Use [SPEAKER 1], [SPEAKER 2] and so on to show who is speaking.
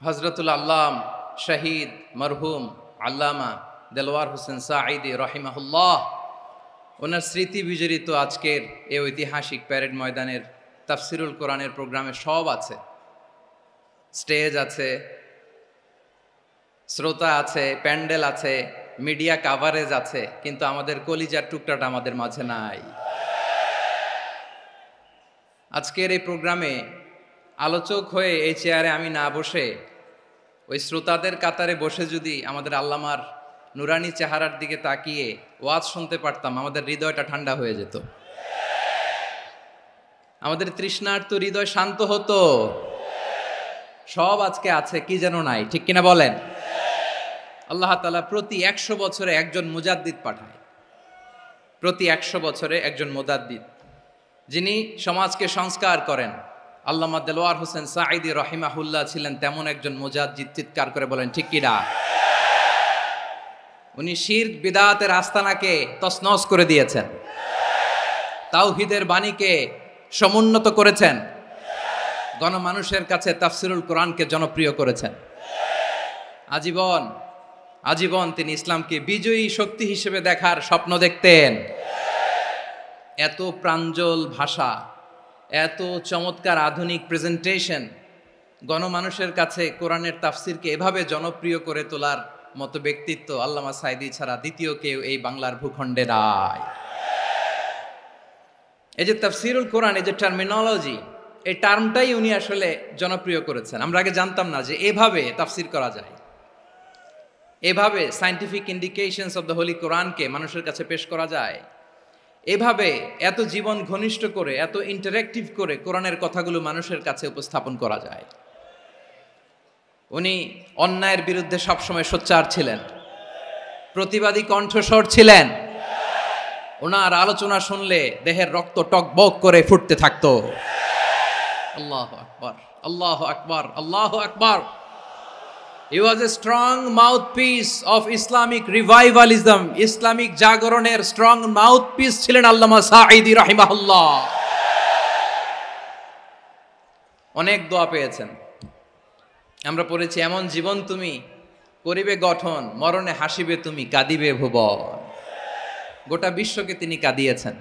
[SPEAKER 1] হজরতুল আল্লাম শহীদ মরহুম আল্লামা দেলওয়ার হোসেন সাঈদী রহিমাহুল্লাহ ওনার স্মৃতি বিজড়িত আজকের এই ঐতিহাসিক প্যারেড ময়দানের তাফসিরুল কোরআনের প্রোগ্রামে সব আছে। স্টেজ আছে, শ্রোতা আছে, প্যান্ডেল আছে, মিডিয়া কাভারেজ আছে, কিন্তু আমাদের কলিজার টুকটাটা আমাদের মাঝে নাই। আজকের এই প্রোগ্রামে আলোচক হয়ে এই চেয়ারে আমি না বসে ওই শ্রোতাদের কাতারে বসে যদি আমাদের আল্লামার নুরানি চেহারার দিকে তাকিয়ে ওয়াজ শুনতে পারতাম, আমাদের হৃদয়টা ঠান্ডা হয়ে যেত, আমাদের তৃষ্ণার্ত হৃদয় শান্ত হতো। সব আজকে আছে, কি যেন নাই, ঠিক কিনা বলেন? আল্লাহ তাআলা প্রতি 100 বছরে একজন মুজাদ্দিদ পাঠায়, প্রতি 100 বছরে একজন মুজাদ্দিদ, যিনি সমাজকে সংস্কার করেন। আল্লামা দেলওয়ার হোসেন সাঈদী রহিমাহুল্লাহ ছিলেন তেমন একজন মুজাদ্দিদ। চিৎকার করে বলেন ঠিক কিনা? উনি শিরক বিদআতের আস্তানাকে তছনছ করে দিয়েছেন, তাওহীদের বাণীকে সমুন্নত করেছেন, গণমানুষের কাছে তাফসিরুল কোরআনকে জনপ্রিয় করেছেন। আজীবন তিনি ইসলামকে বিজয়ী শক্তি হিসেবে দেখার স্বপ্ন দেখতেন। এত প্রাঞ্জল ভাষা, এত চমৎকার আধুনিক প্রেজেন্টেশন, গণমানুষের কাছে কোরআনের তাফসিরকে এভাবে জনপ্রিয় করে তোলার মতো ব্যক্তিত্ব আল্লামা সাঈদী ছাড়া দ্বিতীয় কেউ এই বাংলার ভূখণ্ডে নাই। এই যে তাফসিরুল কোরআন, এই যে টার্মিনোলজি, এই টার্মটাই উনি আসলে জনপ্রিয় করেছেন। আমরা আগে জানতাম না যে এভাবে তাফসির করা যায়, এভাবে scientific indications of the Holi কোরআনকে মানুষের কাছে পেশ করা যায়, এভাবে এত জীবন ঘনিষ্ঠ করে, এত ইন্টারেক্টিভ করে কোরআনের কথাগুলো মানুষের কাছে উপস্থাপন করা যায়। উনি অন্যায়ের বিরুদ্ধে সবসময় সোচ্চার ছিলেন, প্রতিবাদী কণ্ঠস্বর ছিলেন। ওনার আলোচনা শুনলে দেহের রক্ত টকবক করে ফুটতে থাকতো। আল্লাহু আকবার, আল্লাহু আকবার, আল্লাহু আকবার। He was a strong mouthpiece of Islamic revivalism. Islamic জাগরণের স্ট্রং মাউথপিস ছিলেন আল্লামা সাঈদী রাহিমাহুল্লাহ। অনেক দোয়া পেয়েছেন। আমরা পড়েছি, এমন জীবন তুমি করিবে গঠন, মরণে হাসিবে তুমি, কাঁদিবে ভুবন। গোটা বিশ্বকে তিনি কাঁদিয়েছেন।